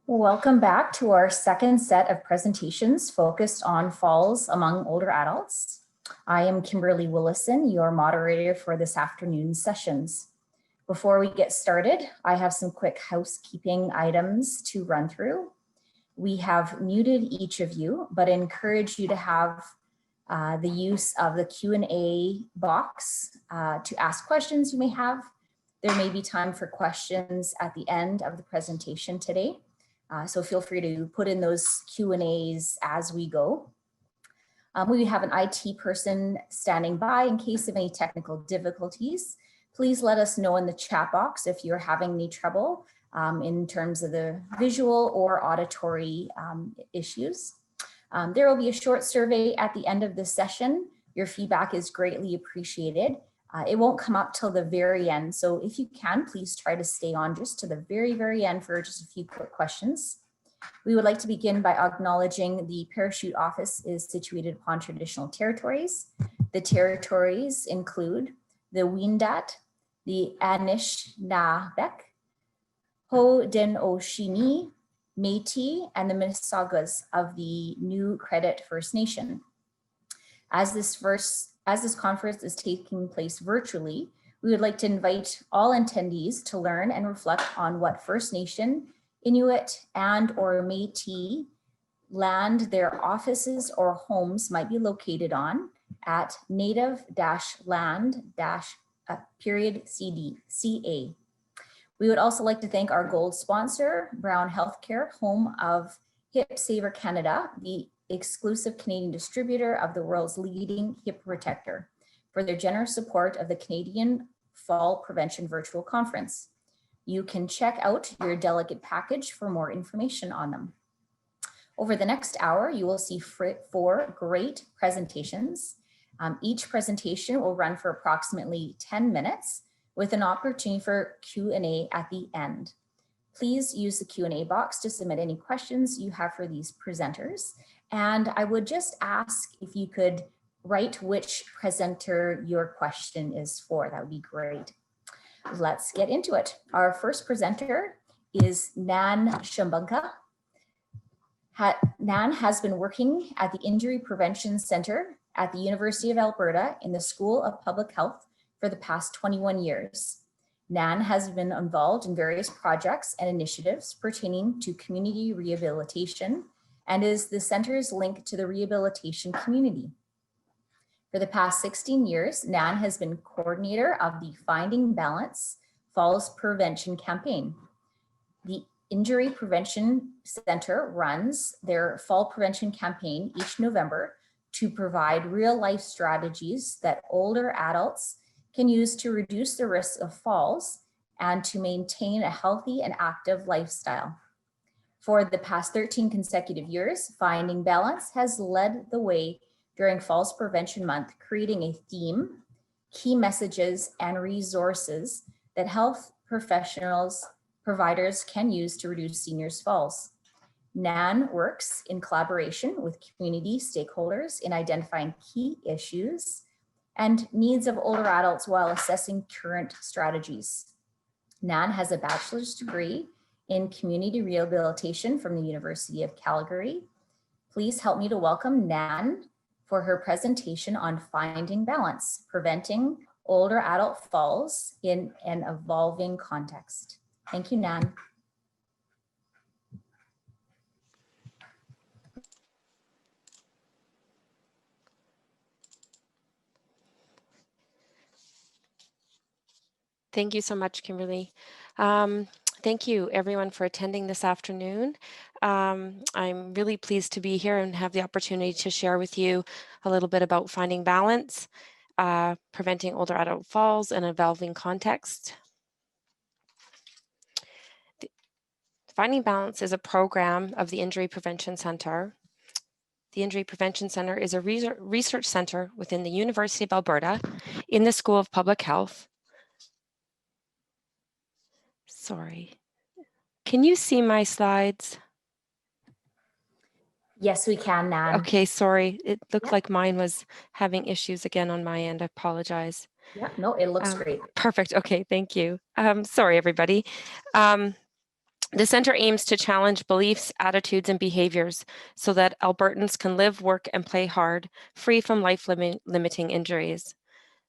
Welcome back to our second set of presentations focused on falls among older adults. I am Kimberly Willison, your moderator for this afternoon's sessions. Before we get started, I have some quick housekeeping items to run through. We have muted each of you, but encourage you to have the use of the Q&A box to ask questions you may have. There may be time for questions at the end of the presentation today. So feel free to put in those Q&As as we go. We have an IT person standing by in case of any technical difficulties. Please let us know in the chat box if you're having any trouble in terms of the visual or auditory issues. There will be a short survey at the end of this session. Your feedback is greatly appreciated. It won't come up till the very end. So if you can, please try to stay on just to the very end for just a few quick questions. We would like to begin by acknowledging the Parachute Office is situated upon traditional territories. The territories include the Wendat, the Anishinabek, Haudenosaunee, Métis, and the Mississaugas of the New Credit First Nation. As this conference is taking place virtually, we would like to invite all attendees to learn and reflect on what First Nation, Inuit, and or Métis land their offices or homes might be located on at native-land-.ca. We would also like to thank our gold sponsor, Brown Healthcare, home of Hip Saver Canada, the exclusive Canadian distributor of the world's leading hip protector, for their generous support of the Canadian Fall Prevention Virtual Conference. You can check out your delegate package for more information on them. Over the next hour, you will see 4 great presentations. Each presentation will run for approximately 10 minutes with an opportunity for Q&A at the end. Please use the Q&A box to submit any questions you have for these presenters. And I would just ask if you could write which presenter your question is for. That would be great. Let's get into it. Our first presenter is Nan Shambunka. Nan has been working at the Injury Prevention Center at the University of Alberta in the School of Public Health for the past 21 years. Nan has been involved in various projects and initiatives pertaining to community rehabilitation and is the center's link to the rehabilitation community. For the past 16 years, Nan has been coordinator of the Finding Balance Falls Prevention Campaign. The Injury Prevention Center runs their fall prevention campaign each November to provide real-life strategies that older adults can use to reduce the risk of falls and to maintain a healthy and active lifestyle. For the past 13 consecutive years, Finding Balance has led the way during Falls Prevention Month, creating a theme, key messages, and resources that health providers can use to reduce seniors' falls. Nan works in collaboration with community stakeholders in identifying key issues and needs of older adults while assessing current strategies. Nan has a bachelor's degree in community rehabilitation from the University of Calgary. Please help me to welcome Nan for her presentation on Finding Balance, Preventing Older Adult Falls in an Evolving Context. Thank you, Nan. Thank you so much, Kimberly. Thank you everyone for attending this afternoon. I'm really pleased to be here and have the opportunity to share with you a little bit about Finding Balance, Preventing Older Adult Falls in an Evolving Context. Finding Balance is a program of the Injury Prevention Center. The Injury Prevention Center is a research center within the University of Alberta in the School of Public Health. Sorry, can you see my slides? Yes, we can, Nan. Okay, sorry. It looked like mine was having issues again on my end. I apologize. Yeah, no, it looks great. Perfect. Okay, thank you. Sorry, everybody. The center aims to challenge beliefs, attitudes, and behaviors so that Albertans can live, work, and play hard, free from life-limiting injuries.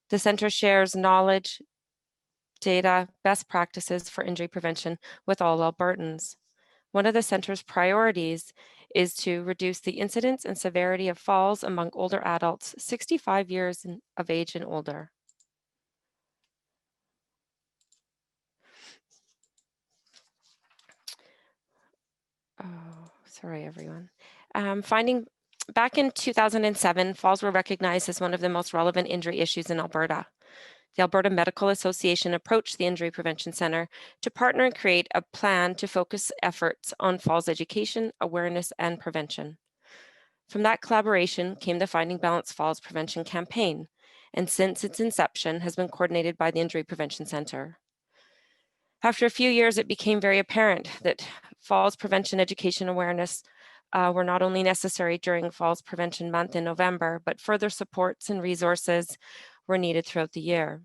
The center shares knowledge, data, best practices for injury prevention with all Albertans. One of the center's priorities is to reduce the incidence and severity of falls among older adults 65 years of age and older. Oh, sorry, everyone. Back in 2007, falls were recognized as one of the most relevant injury issues in Alberta. The Alberta Medical Association approached the Injury Prevention Centre to partner and create a plan to focus efforts on falls education, awareness, and prevention. From that collaboration came the Finding Balance Falls Prevention Campaign, and since its inception has been coordinated by the Injury Prevention Centre. After a few years, it became very apparent that falls prevention education awareness were not only necessary during Falls Prevention Month in November, but further supports and resources were needed throughout the year.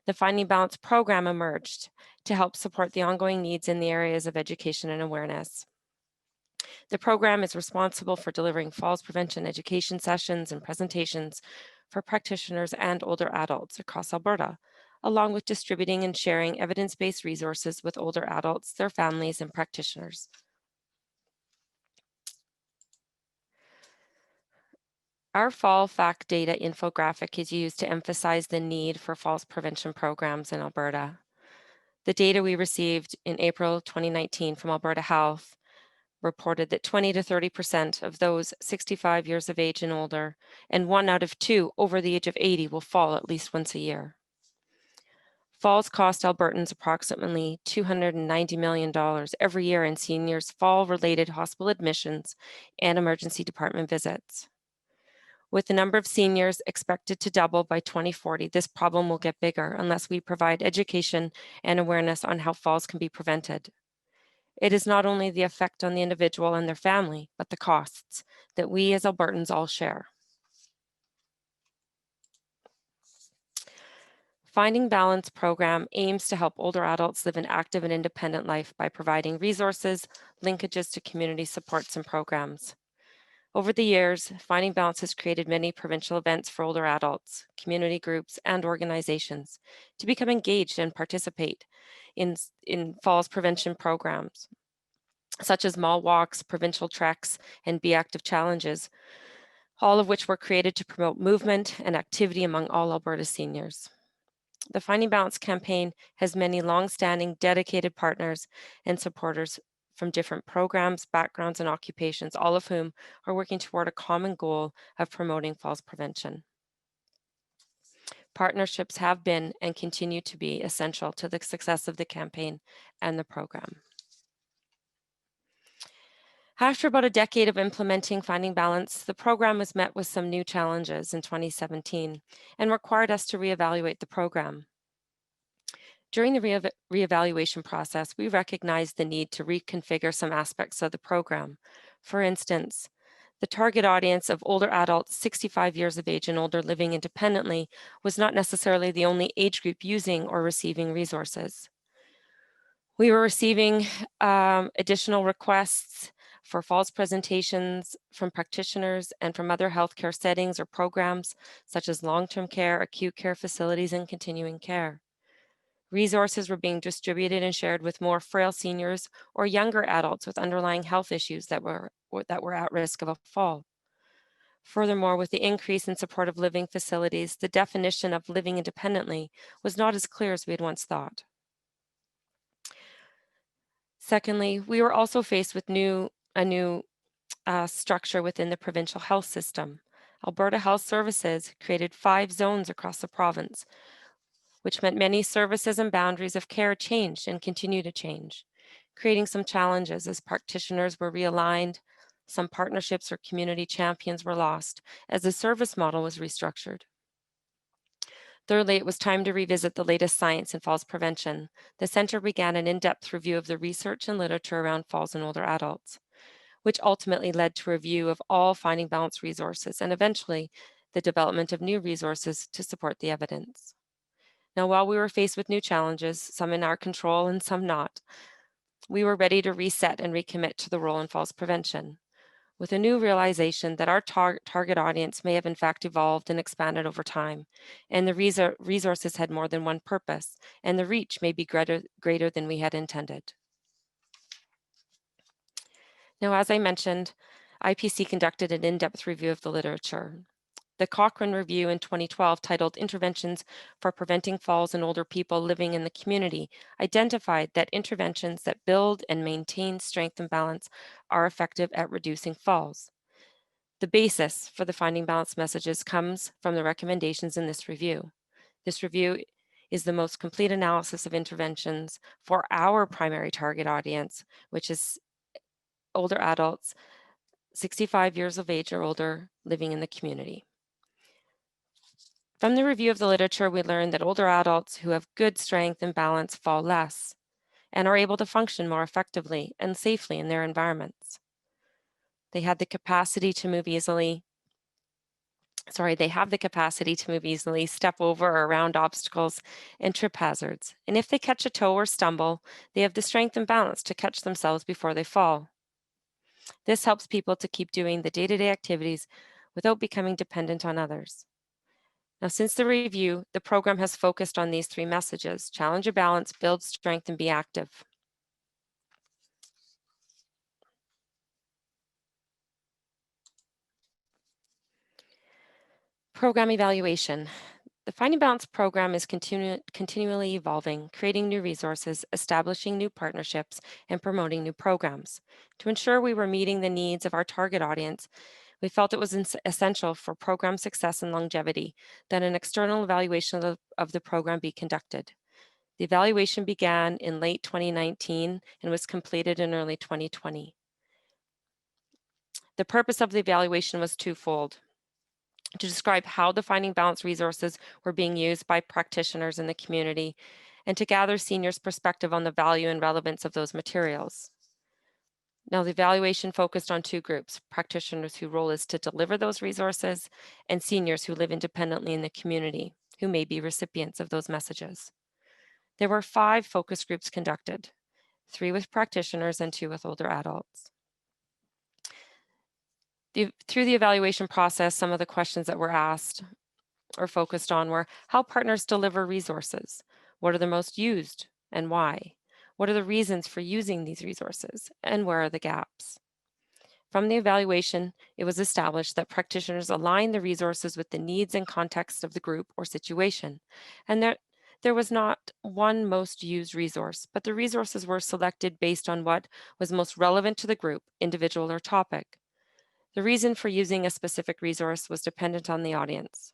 The Finding Balance program emerged to help support the ongoing needs in the areas of education and awareness. The program is responsible for delivering falls prevention education sessions and presentations for practitioners and older adults across Alberta, along with distributing and sharing evidence-based resources with older adults, their families, and practitioners. Our fall fact data infographic is used to emphasize the need for falls prevention programs in Alberta. The data we received in April 2019 from Alberta Health reported that 20 to 30% of those 65 years of age and older, and 1 out of 2 over the age of 80 will fall at least once a year. Falls cost Albertans approximately $290 million every year in seniors' fall-related hospital admissions and emergency department visits. With the number of seniors expected to double by 2040, this problem will get bigger unless we provide education and awareness on how falls can be prevented. It is not only the effect on the individual and their family, but the costs that we as Albertans all share. Finding Balance program aims to help older adults live an active and independent life by providing resources, linkages to community supports and programs. Over the years, Finding Balance has created many provincial events for older adults, community groups, and organizations to become engaged and participate in falls prevention programs, such as mall walks, provincial treks, and Be Active challenges, all of which were created to promote movement and activity among all Alberta seniors. The Finding Balance campaign has many long-standing, dedicated partners and supporters from different programs, backgrounds, and occupations, all of whom are working toward a common goal of promoting falls prevention. Partnerships have been and continue to be essential to the success of the campaign and the program. After about a decade of implementing Finding Balance, the program was met with some new challenges in 2017 and required us to reevaluate the program. During the reevaluation process, we recognized the need to reconfigure some aspects of the program. For instance, the target audience of older adults 65 years of age and older living independently was not necessarily the only age group using or receiving resources. We were receiving additional requests for falls presentations from practitioners and from other healthcare settings or programs, such as long-term care, acute care facilities, and continuing care. Resources were being distributed and shared with more frail seniors or younger adults with underlying health issues that were at risk of a fall. Furthermore, with the increase in supportive living facilities, the definition of living independently was not as clear as we had once thought. Secondly, we were also faced with a new structure within the provincial health system. Alberta Health Services created 5 zones across the province, which meant many services and boundaries of care changed and continue to change, creating some challenges as practitioners were realigned, some partnerships or community champions were lost as the service model was restructured. Thirdly, it was time to revisit the latest science in falls prevention. The center began an in-depth review of the research and literature around falls in older adults, which ultimately led to a review of all Finding Balance resources and eventually the development of new resources to support the evidence. Now, while we were faced with new challenges, some in our control and some not, we were ready to reset and recommit to the role in falls prevention, with a new realization that our target audience may have in fact evolved and expanded over time, and the resources had more than one purpose, and the reach may be greater than we had intended. Now, as I mentioned, IPC conducted an in-depth review of the literature. The Cochrane Review in 2012, titled Interventions for Preventing Falls in Older People Living in the Community, identified that interventions that build and maintain strength and balance are effective at reducing falls. The basis for the Finding Balance messages comes from the recommendations in this review. This review is the most complete analysis of interventions for our primary target audience, which is older adults 65 years of age or older living in the community. From the review of the literature, we learned that older adults who have good strength and balance fall less and are able to function more effectively and safely in their environments. They have the capacity to move easily, step over or around obstacles and trip hazards. And if they catch a toe or stumble, they have the strength and balance to catch themselves before they fall. This helps people to keep doing the day-to-day activities without becoming dependent on others. Now, since the review, the program has focused on these three messages: challenge your balance, build strength, and be active. Program evaluation. The Finding Balance program is continually evolving, creating new resources, establishing new partnerships, and promoting new programs. To ensure we were meeting the needs of our target audience, we felt it was essential for program success and longevity that an external evaluation of the program be conducted. The evaluation began in late 2019 and was completed in early 2020. The purpose of the evaluation was twofold: to describe how the Finding Balance resources were being used by practitioners in the community, and to gather seniors' perspective on the value and relevance of those materials. Now, the evaluation focused on two groups: practitioners whose role is to deliver those resources, and seniors who live independently in the community, who may be recipients of those messages. There were 5 focus groups conducted, 3 with practitioners and 2 with older adults. Through the evaluation process, some of the questions that were asked or focused on were: how partners deliver resources, what are the most used and why, what are the reasons for using these resources, and where are the gaps. From the evaluation, it was established that practitioners align the resources with the needs and context of the group or situation, and that there was not one most used resource, but the resources were selected based on what was most relevant to the group, individual, or topic. The reason for using a specific resource was dependent on the audience.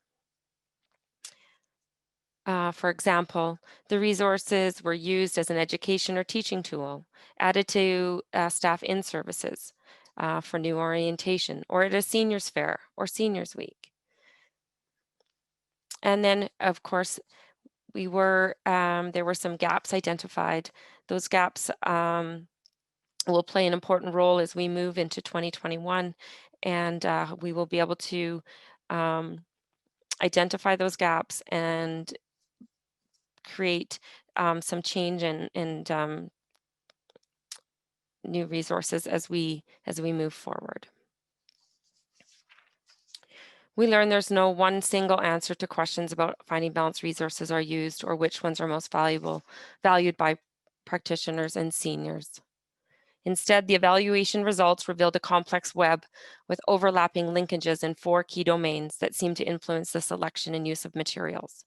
For example, the resources were used as an education or teaching tool, added to staff in-services for new orientation, or at a seniors fair or seniors week. And then, of course, there were some gaps identified. Those gaps will play an important role as we move into 2021, and we will be able to identify those gaps and create some change and new resources as we move forward. We learned there's no one single answer to questions about Finding Balance resources are used or which ones are most valued by practitioners and seniors. Instead, the evaluation results revealed a complex web with overlapping linkages in 4 key domains that seem to influence the selection and use of materials.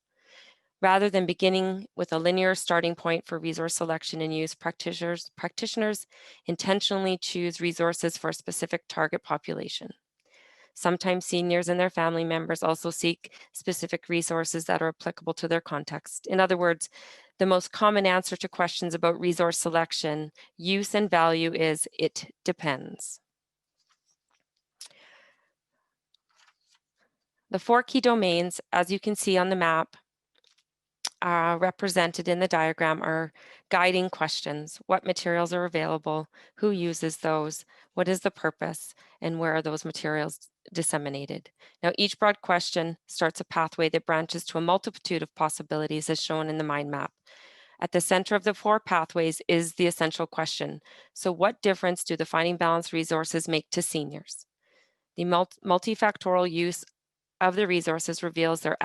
Rather than beginning with a linear starting point for resource selection and use, practitioners intentionally choose resources for a specific target population. Sometimes seniors and their family members also seek specific resources that are applicable to their context. In other words, the most common answer to questions about resource selection, use, and value is it depends. The 4 key domains, as you can see on the map, represented in the diagram, are guiding questions: what materials are available, who uses those, what is the purpose, and where are those materials disseminated. Now, each broad question starts a pathway that branches to a multitude of possibilities as shown in the mind map. At the center of the 4 pathways is the essential question. So what difference do the Finding Balance resources make to seniors? The multifactorial use of the resources reveals their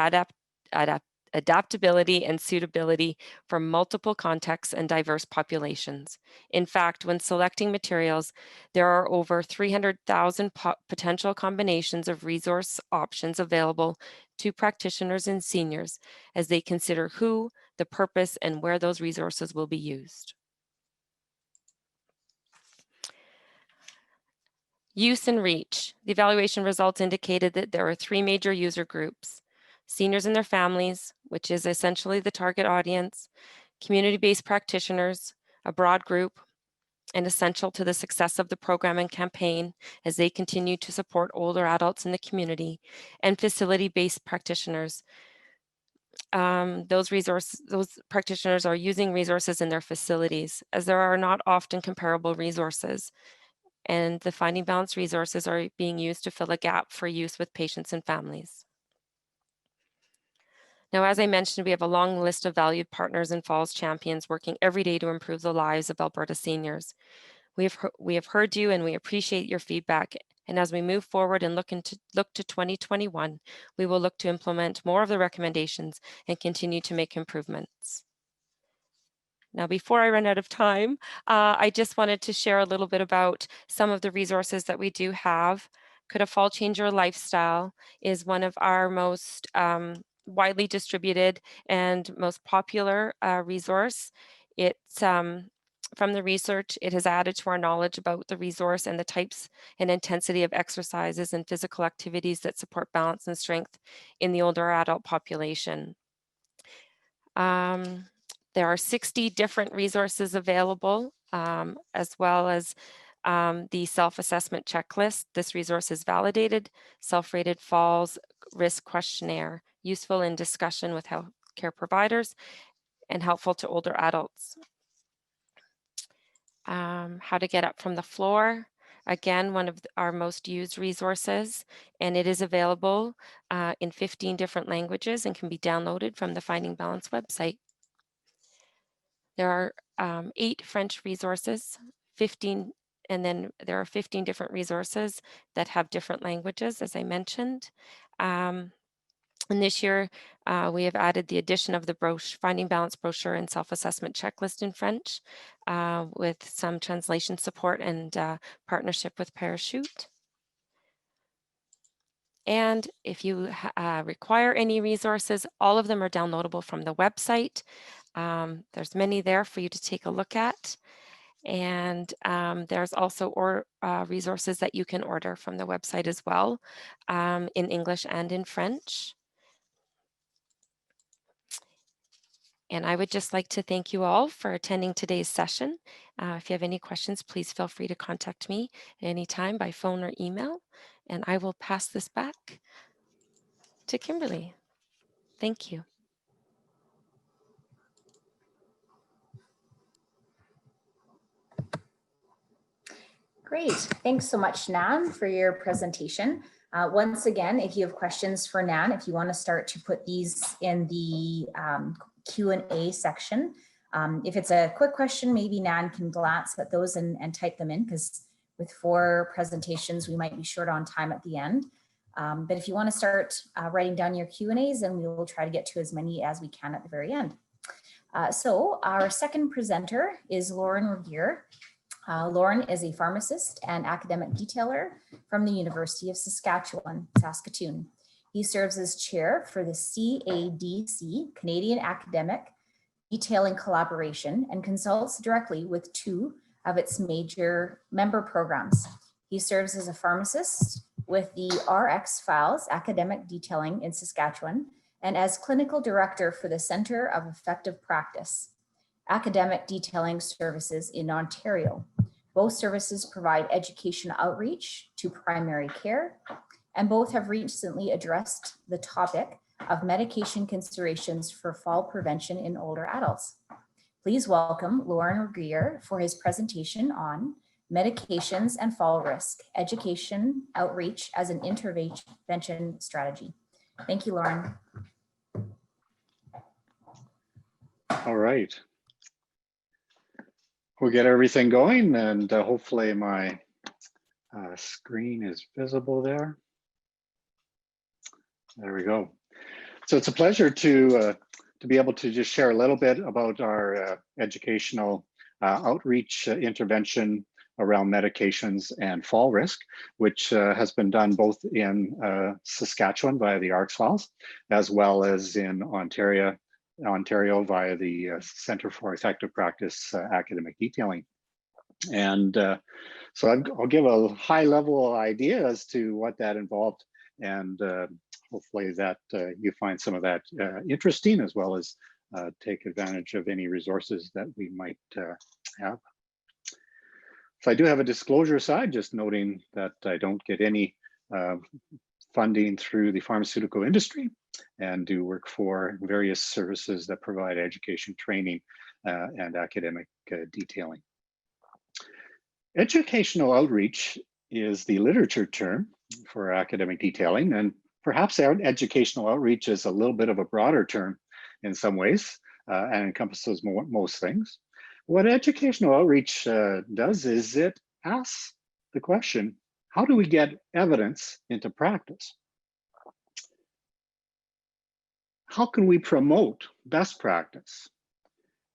adaptability and suitability for multiple contexts and diverse populations. In fact, when selecting materials, there are over 300,000 potential combinations of resource options available to practitioners and seniors as they consider who, the purpose, and where those resources will be used. Use and reach. The evaluation results indicated that there are 3 major user groups: seniors and their families, which is essentially the target audience; community-based practitioners, a broad group and essential to the success of the program and campaign as they continue to support older adults in the community; and facility-based practitioners. Those practitioners are using resources in their facilities, as there are not often comparable resources, and the Finding Balance resources are being used to fill a gap for use with patients and families. Now, as I mentioned, we have a long list of valued partners and Falls champions working every day to improve the lives of Alberta seniors. We have heard you and we appreciate your feedback. And as we move forward and look to 2021, we will look to implement more of the recommendations and continue to make improvements. Now, before I run out of time, I just wanted to share a little bit about some of the resources that we do have. Could a Fall Change Your Lifestyle is one of our most widely distributed and most popular resource. It's from the research, it has added to our knowledge about the resource and the types and intensity of exercises and physical activities that support balance and strength in the older adult population. There are 60 different resources available, as well as the self-assessment checklist. This resource is validated, self-rated falls risk questionnaire, useful in discussion with healthcare providers, and helpful to older adults. How to get up from the floor. Again, one of our most used resources, and it is available in 15 different languages and can be downloaded from the Finding Balance website. There are 8 French resources, 15, and then there are 15 different resources that have different languages, as I mentioned. And this year, we have added the addition of the Finding Balance brochure and self-assessment checklist in French with some translation support and partnership with Parachute. And if you require any resources, all of them are downloadable from the website. There's many there for you to take a look at. And there's also resources that you can order from the website as well, in English and in French. And I would just like to thank you all for attending today's session. If you have any questions, please feel free to contact me at any time by phone or email, and I will pass this back to Kimberly. Thank you. Great. Thanks so much, Nan, for your presentation. Once again, if you have questions for Nan, if you want to start to put these in the Q&A section. If it's a quick question, maybe Nan can glance at those and type them in, because with 4 presentations, we might be short on time at the end. But if you want to start writing down your Q&As, then we will try to get to as many as we can at the very end. So our second presenter is Lauren Regier. Lauren is a pharmacist and academic detailer from the University of Saskatchewan, Saskatoon. He serves as chair for the CADC, Canadian Academic Detailing Collaboration, and consults directly with 2 of its major member programs. He serves as a pharmacist with the RX Files Academic Detailing in Saskatchewan and as clinical director for the Centre of Effective Practice Academic Detailing Services in Ontario. Both services provide education outreach to primary care, and both have recently addressed the topic of medication considerations for fall prevention in older adults. Please welcome Lauren Regier for his presentation on medications and fall risk, education outreach as an intervention strategy. Thank you, Lauren. All right. We'll get everything going, and hopefully my screen is visible there. There we go. So it's a pleasure to be able to just share a little bit about our educational outreach intervention around medications and fall risk, which has been done both in Saskatchewan via the ARCS files, as well as in Ontario via the Centre for Effective Practice Academic Detailing. And so I'll give a high level idea as to what that involved, and hopefully that you find some of that interesting, as well as take advantage of any resources that we might have. So I do have a disclosure side, just noting that I don't get any funding through the pharmaceutical industry, and do work for various services that provide education, training, and academic detailing. Educational outreach is the literature term for academic detailing, and perhaps our educational outreach is a little bit of a broader term in some ways and encompasses most things. What educational outreach does is it asks the question, how do we get evidence into practice? How can we promote best practice?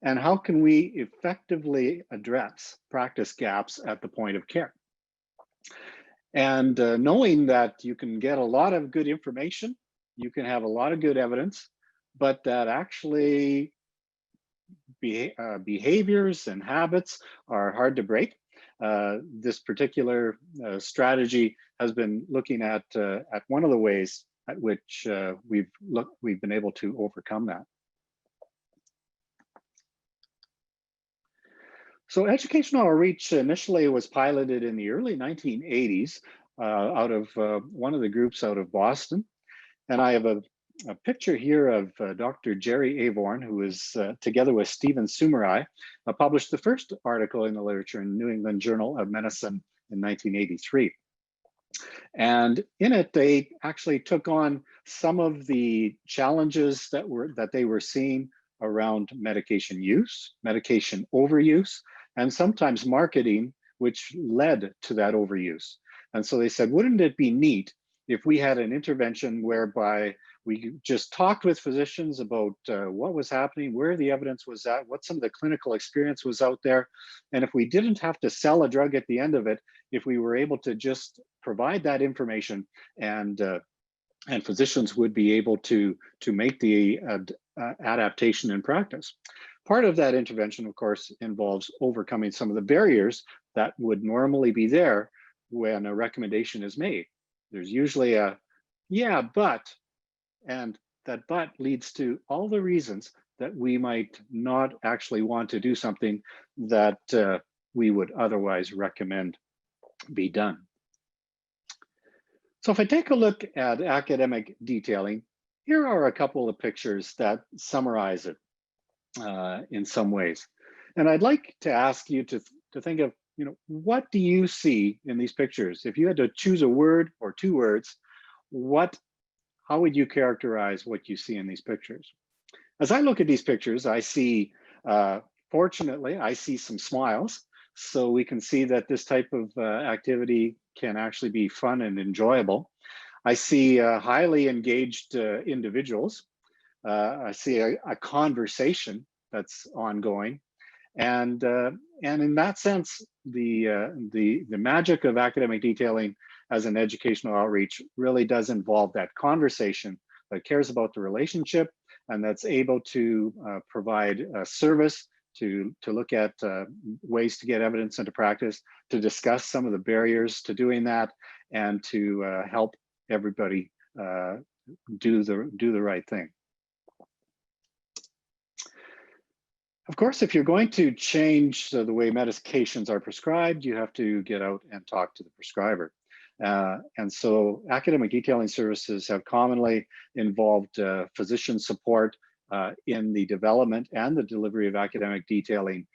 And how can we effectively address practice gaps at the point of care? And knowing that you can get a lot of good information, you can have a lot of good evidence, but that actually behaviors and habits are hard to break. This particular strategy has been looking at one of the ways at which we've been able to overcome that. So educational outreach initially was piloted in the early 1980s out of one of the groups out of Boston. And I have a picture here of Dr. Jerry Avorn, who is together with Stephen Sumerai, published the first article in the literature in New England Journal of Medicine in 1983. And in it, they actually took on some of the challenges that they were seeing around medication use, medication overuse, and sometimes marketing, which led to that overuse. And so they said, wouldn't it be neat if we had an intervention whereby we just talked with physicians about what was happening, where the evidence was at, what some of the clinical experience was out there. And if we didn't have to sell a drug at the end of it, if we were able to just provide that information, and physicians would be able to make the adaptation in practice. Part of that intervention, of course, involves overcoming some of the barriers that would normally be there when a recommendation is made. There's usually a, yeah, but, and that but leads to all the reasons that we might not actually want to do something that we would otherwise recommend be done. So if I take a look at academic detailing, here are a couple of pictures that summarize it in some ways. And I'd like to ask you to think of, what do you see in these pictures? If you had to choose a word or two words, how would you characterize what you see in these pictures? As I look at these pictures, I see, fortunately, I see some smiles. So we can see that this type of activity can actually be fun and enjoyable. I see highly engaged individuals. I see a conversation that's ongoing, and in that sense, the magic of academic detailing as an educational outreach really does involve that conversation that cares about the relationship and that's able to provide a service to look at ways to get evidence into practice, to discuss some of the barriers to doing that, and to help everybody do the right thing. Of course, if you're going to change the way medications are prescribed, you have to get out and talk to the prescriber. And so academic detailing services have commonly involved physician support in the development and the delivery of academic detailing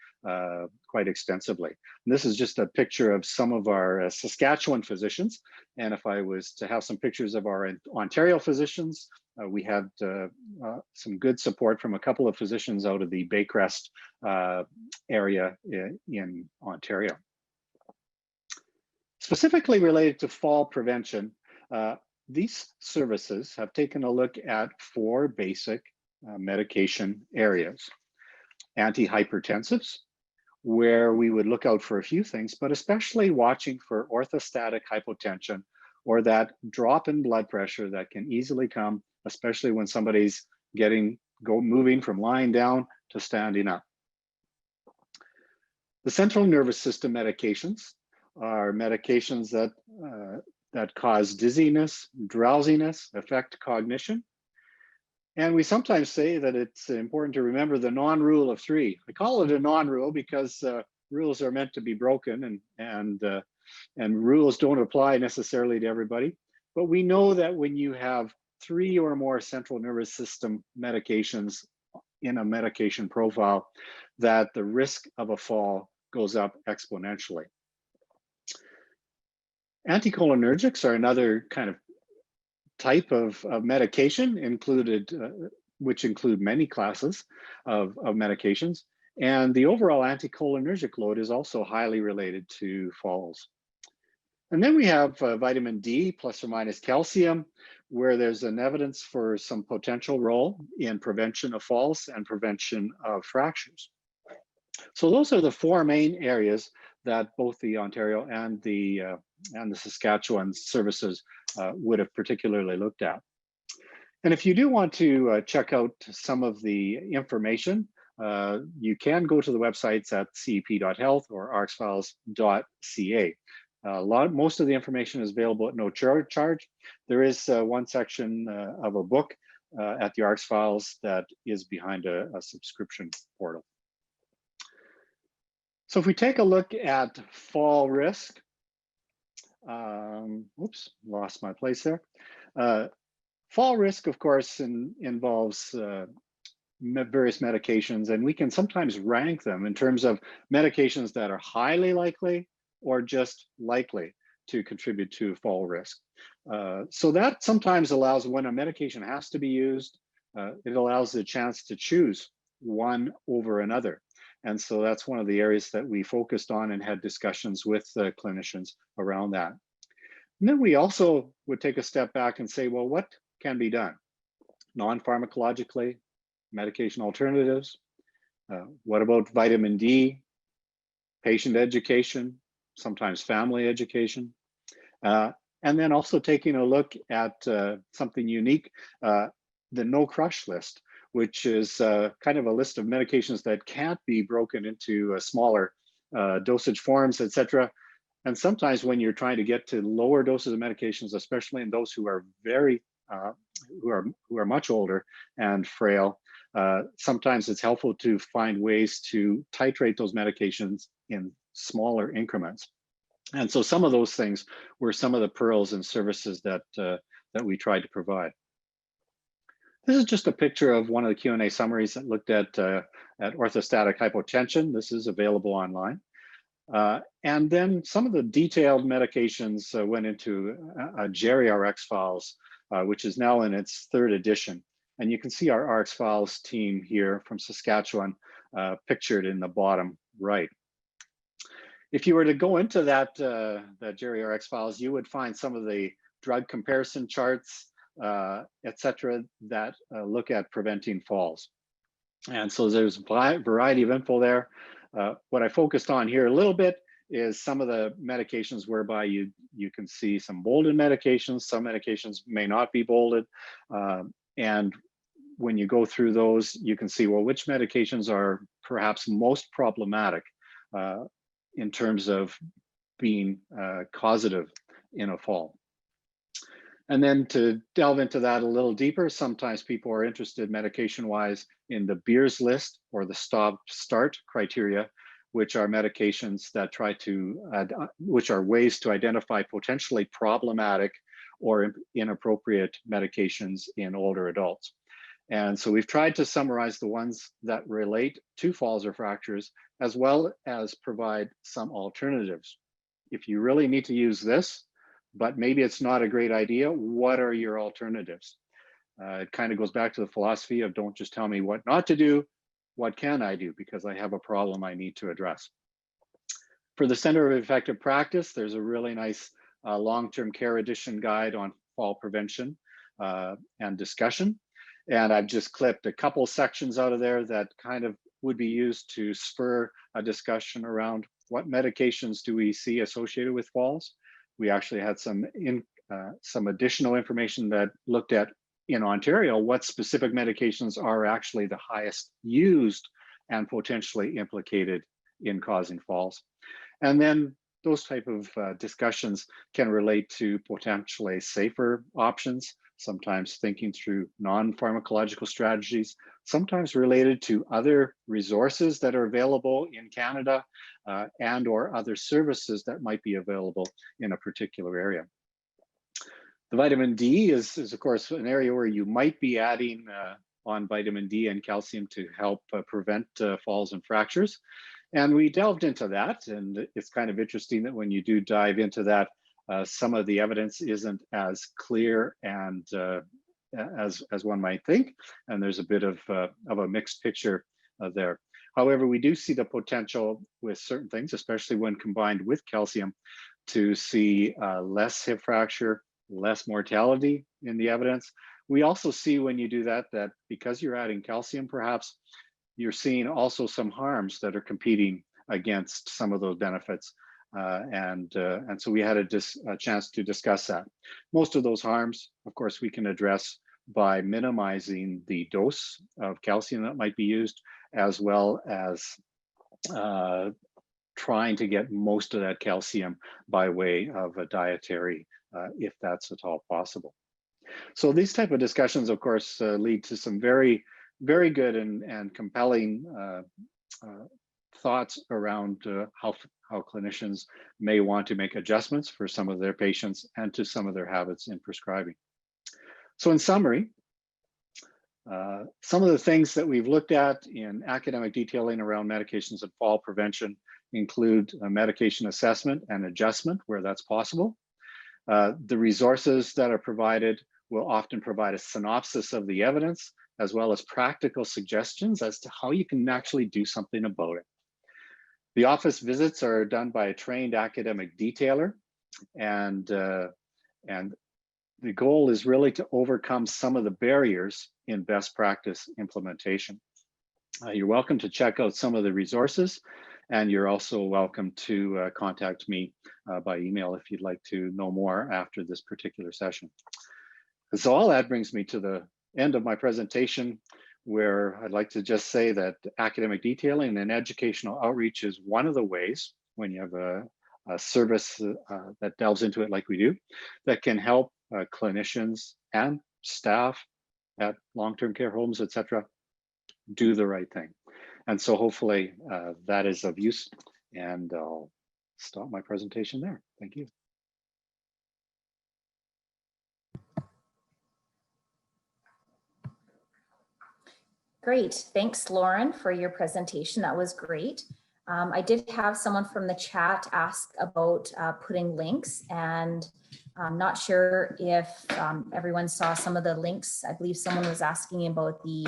quite extensively. And this is just a picture of some of our Saskatchewan physicians. And if I was to have some pictures of our Ontario physicians, we had some good support from a couple of physicians out of the Baycrest area in Ontario. Specifically related to fall prevention, these services have taken a look at 4 basic medication areas. Antihypertensives, where we would look out for a few things, but especially watching for orthostatic hypotension, or that drop in blood pressure that can easily come, especially when somebody's moving from lying down to standing up. The central nervous system medications are medications that cause dizziness, drowsiness, affect cognition. And we sometimes say that it's important to remember the non-rule of 3. I call it a non-rule because rules are meant to be broken, and rules don't apply necessarily to everybody. But we know that when you have 3 or more central nervous system medications in a medication profile, that the risk of a fall goes up exponentially. Anticholinergics are another kind of type of medication which include many classes of medications. And the overall anticholinergic load is also highly related to falls. And then we have vitamin D plus or minus calcium, where there's an evidence for some potential role in prevention of falls and prevention of fractures. So those are the 4 main areas that both the Ontario and the Saskatchewan services would have particularly looked at. And if you do want to check out some of the information, you can go to the websites at cep.health or arxfiles.ca. Most of the information is available at no charge. There is one section of a book at the Arxfiles that is behind a subscription portal. So if we take a look at fall risk, oops, lost my place there. Fall risk, of course, involves various medications, and we can sometimes rank them in terms of medications that are highly likely or just likely to contribute to fall risk. So that sometimes allows, when a medication has to be used, it allows the chance to choose one over another. And so that's one of the areas that we focused on and had discussions with clinicians around that. And then we also would take a step back and say, well, what can be done? Non-pharmacologically, medication alternatives, what about vitamin D, patient education, sometimes family education, and then also taking a look at something unique, the no crush list, which is kind of a list of medications that can't be broken into smaller dosage forms, etc. And sometimes when you're trying to get to lower doses of medications, especially in those who are who are much older and frail, sometimes it's helpful to find ways to titrate those medications in smaller increments. And so some of those things were some of the pearls and services that that we tried to provide. This is just a picture of one of the Q&A summaries that looked at orthostatic hypotension. This is available online. And then some of the detailed medications went into a Jerry RX Files, which is now in its 3rd edition. And you can see our RX Files team here from Saskatchewan pictured in the bottom right. If you were to go into that Jerry RX Files, you would find some of the drug comparison charts, etc., that look at preventing falls. And so there's a variety of info there. What I focused on here a little bit is some of the medications whereby you can see some bolded medications. Some medications may not be bolded. And when you go through those, you can see, well, which medications are perhaps most problematic in terms of being causative in a fall. And then to delve into that a little deeper, sometimes people are interested medication-wise in the Beers list or the stop-start criteria, which are medications that which are ways to identify potentially problematic or inappropriate medications in older adults. And so we've tried to summarize the ones that relate to falls or fractures, as well as provide some alternatives. If you really need to use this, but maybe it's not a great idea, what are your alternatives? It kind of goes back to the philosophy of don't just tell me what not to do, what can I do? Because I have a problem I need to address. For the Center of Effective Practice, there's a really nice long-term care edition guide on fall prevention and discussion. And I've just clipped a couple sections out of there that kind of would be used to spur a discussion around what medications do we see associated with falls. We actually had some additional information that looked at in Ontario what specific medications are actually the highest used and potentially implicated in causing falls. And then those type of discussions can relate to potentially safer options, sometimes thinking through non-pharmacological strategies, sometimes related to other resources that are available in Canada and or other services that might be available in a particular area. The vitamin D is of course an area where you might be adding on vitamin D and calcium to help prevent falls and fractures. And we delved into that, and it's kind of interesting that when you do dive into that, some of the evidence isn't as clear and as one might think, and there's a bit of a mixed picture there. However, we do see the potential with certain things, especially when combined with calcium, to see less hip fracture, less mortality in the evidence. We also see when you do that, that because you're adding calcium, perhaps, you're seeing also some harms that are competing against some of those benefits. And so we had a chance to discuss that. Most of those harms, of course, we can address by minimizing the dose of calcium that might be used, as well as trying to get most of that calcium by way of a dietary, if that's at all possible. So these type of discussions, of course, lead to some very good and compelling thoughts around how clinicians may want to make adjustments for some of their patients and to some of their habits in prescribing. So in summary, some of the things that we've looked at in academic detailing around medications and fall prevention include medication assessment and adjustment where that's possible. The resources that are provided will often provide a synopsis of the evidence, as well as practical suggestions as to how you can actually do something about it. The office visits are done by a trained academic detailer, and the goal is really to overcome some of the barriers in best practice implementation. You're welcome to check out some of the resources, and you're also welcome to contact me by email if you'd like to know more after this particular session. So all that brings me to the end of my presentation, where I'd like to just say that academic detailing and educational outreach is one of the ways, when you have a service that delves into it like we do, that can help clinicians and staff at long-term care homes, etc., do the right thing. And so hopefully that is of use, and I'll stop my presentation there. Thank you. Great, thanks Lauren for your presentation, that was great. I did have someone from the chat ask about putting links, and I'm not sure if everyone saw some of the links. I believe someone was asking about the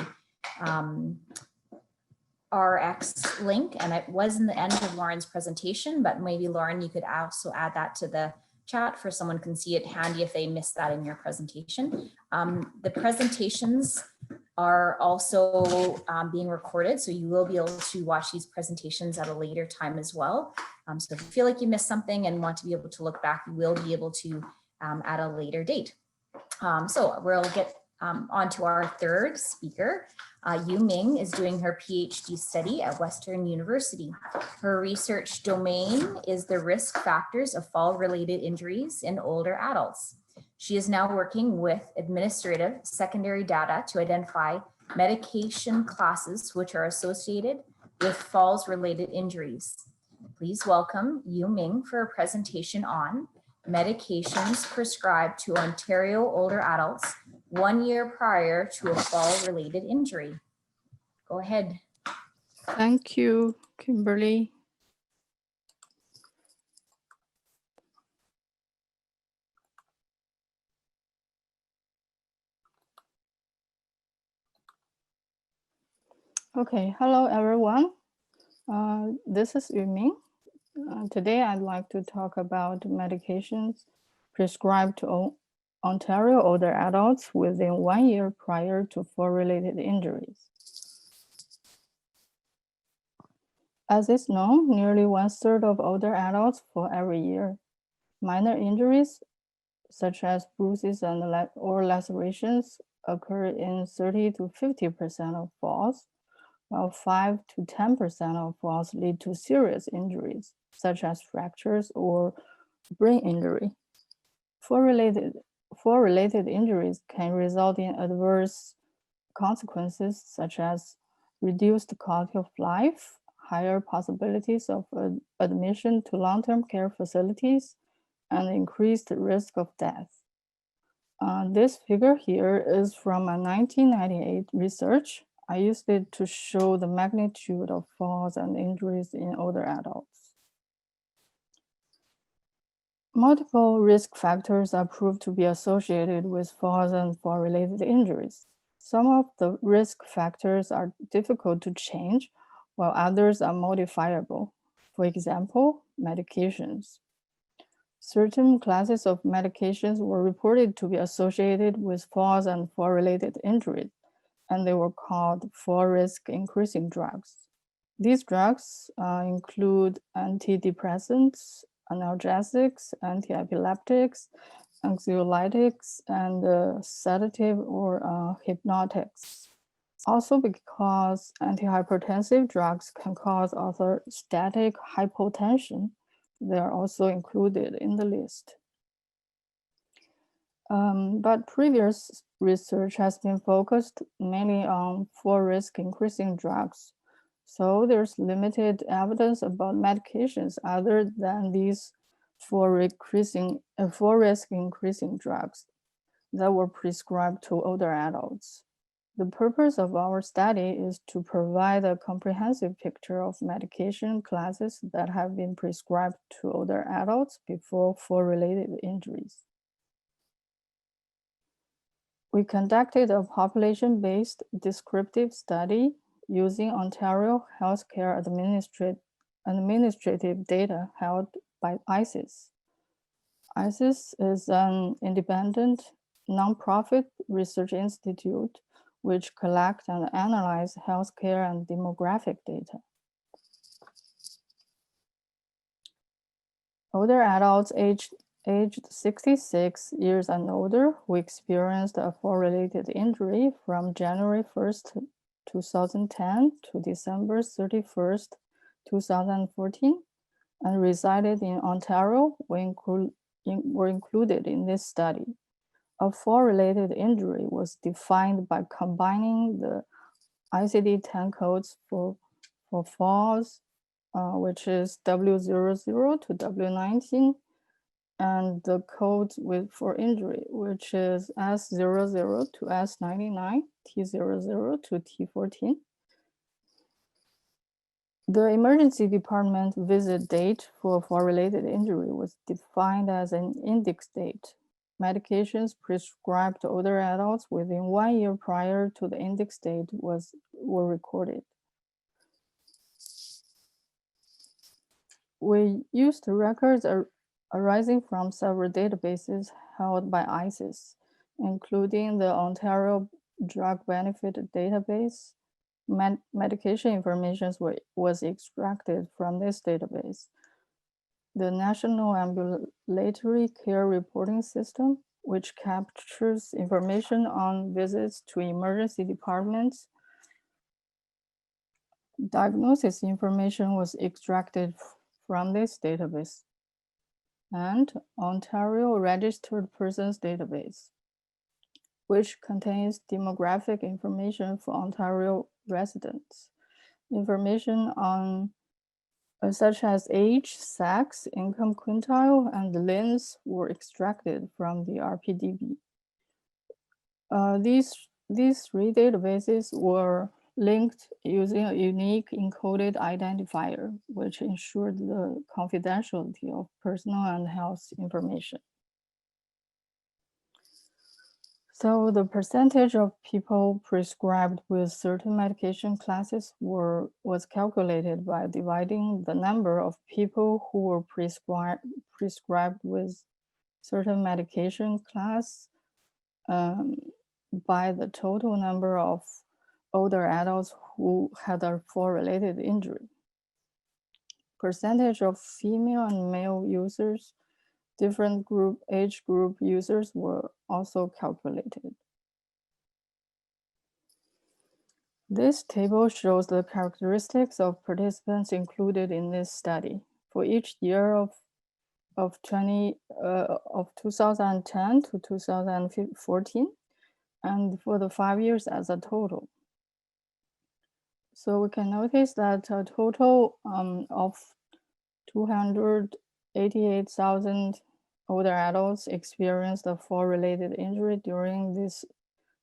RX link, and it was in the end of Lauren's presentation, but maybe Lauren, you could also add that to the chat for someone can see it handy if they missed that in your presentation. The presentations are also being recorded, so you will be able to watch these presentations at a later time as well. So if you feel like you missed something and want to be able to look back, you will be able to at a later date. So we'll get on to our third speaker. Yu Ming is doing her PhD study at Western University. Her research domain is the risk factors of fall-related injuries in older adults. She is now working with administrative secondary data to identify medication classes which are associated with falls-related injuries. Please welcome Yu Ming for a presentation on medications prescribed to Ontario older adults 1 year prior to a fall-related injury. Go ahead. Thank you, Kimberly. Okay, hello everyone. This is Yuming. Today I'd like to talk about medications prescribed to Ontario older adults within 1 year prior to fall-related injuries. As is known, nearly 1/3 of older adults fall every year. Minor injuries, such as bruises and or lacerations, occur in 30 to 50% of falls, while 5 to 10% of falls lead to serious injuries, such as fractures or brain injury. Fall-related injuries can result in adverse consequences, such as reduced quality of life, higher possibilities of admission to long-term care facilities, and increased risk of death. This figure here is from a 1998 research. I used it to show the magnitude of falls and injuries in older adults. Multiple risk factors are proved to be associated with falls and fall-related injuries. Some of the risk factors are difficult to change, while others are modifiable. For example, medications. Certain classes of medications were reported to be associated with falls and fall-related injuries, and they were called fall-risk increasing drugs. These drugs include antidepressants, analgesics, antiepileptics, anxiolytics, and sedative or hypnotics. Also because antihypertensive drugs can cause orthostatic hypotension, they are also included in the list. But previous research has been focused mainly on fall-risk increasing drugs. So there's limited evidence about medications other than these fall-risk increasing drugs that were prescribed to older adults. The purpose of our study is to provide a comprehensive picture of medication classes that have been prescribed to older adults before fall-related injuries. We conducted a population-based descriptive study using Ontario Healthcare Administrative data held by ICES. ICES is an independent, nonprofit research institute which collect and analyze healthcare and demographic data. Older adults aged 66 years and older who experienced a fall-related injury from January 1st, 2010 to December 31st, 2014, and resided in Ontario were included in this study. A fall-related injury was defined by combining the ICD-10 codes for falls, which is W00 to W19, and the codes for injury, which is S00 to S99, T00 to T14. The emergency department visit date for fall-related injury was defined as an index date. Medications prescribed to older adults within 1 year prior to the index date were recorded. We used records arising from several databases held by ICES, including the Ontario Drug Benefit Database. Medication information was extracted from this database. The National Ambulatory Care Reporting System, which captures information on visits to emergency departments. Diagnosis information was extracted from this database. And Ontario Registered Persons Database, which contains demographic information for Ontario residents. Information on such as age, sex, income quintile, and limbs were extracted from the RPDB. These three databases were linked using a unique encoded identifier, which ensured the confidentiality of personal and health information. So the percentage of people prescribed with certain medication classes was calculated by dividing the number of people who were prescribed with certain medication class by the total number of older adults who had a fall-related injury. Percentage of female and male users, different age group users were also calculated. This table shows the characteristics of participants included in this study. For each year of 2010 to 2014, and for the 5 years as a total. So we can notice that a total of 288,000 older adults experienced a fall-related injury during this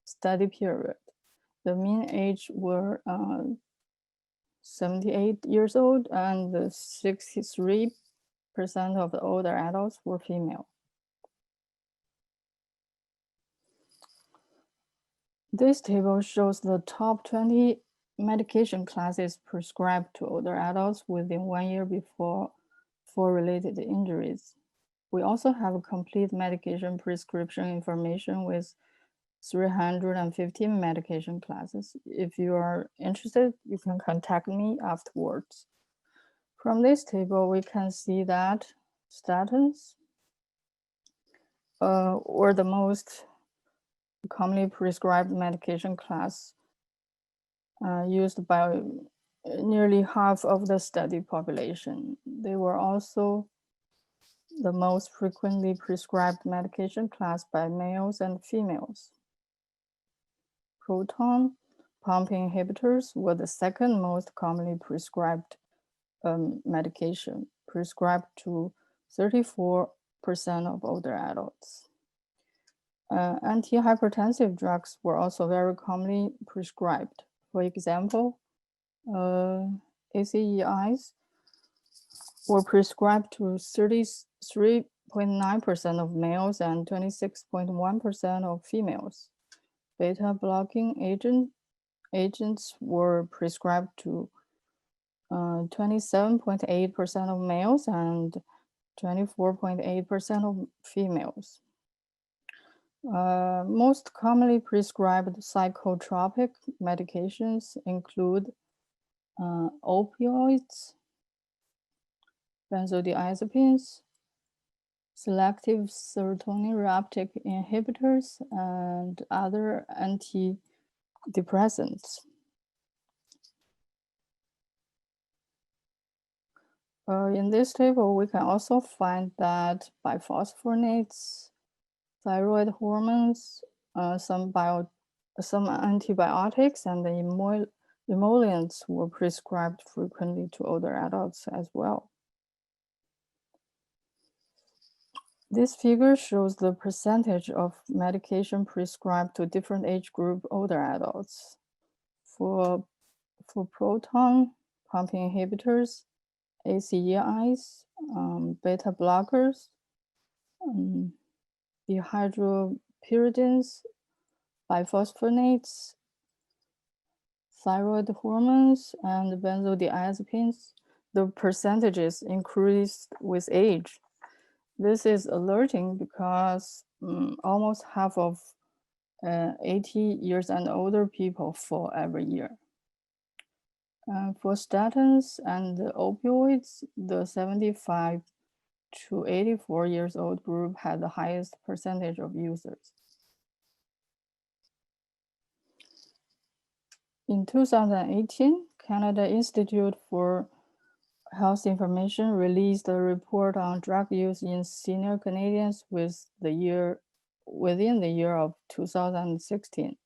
study period. The mean age were 78 years old, and 63% of the older adults were female. This table shows the top 20 medication classes prescribed to older adults within 1 year before fall-related injuries. We also have a complete medication prescription information with 315 medication classes. If you are interested, you can contact me afterwards. From this table, we can see that statins were the most commonly prescribed medication class used by nearly half of the study population. They were also the most frequently prescribed medication class by males and females. Proton pump inhibitors were the second most commonly prescribed medication, prescribed to 34% of older adults. Antihypertensive drugs were also very commonly prescribed. For example, ACEIs were prescribed to 33.9% of males and 26.1% of females. Beta blocking agents were prescribed to 27.8% of males and 24.8% of females. Most commonly prescribed psychotropic medications include opioids, benzodiazepines, selective serotonin reuptake inhibitors, and other antidepressants. In this table, we can also find that biphosphonates, thyroid hormones, some antibiotics, and the emollients were prescribed frequently to older adults as well. This figure shows the percentage of medication prescribed to different age group older adults. For proton pump inhibitors, ACEIs, beta blockers, dihydropyridines, biphosphonates, thyroid hormones, and benzodiazepines, the percentages increased with age. This is alerting because almost half of 80 years and older people fall every year. For statins and opioids, the 75 to 84 years old group had the highest percentage of users. In 2018, Canada Institute for Health Information released a report on drug use in senior Canadians within the year of 2016.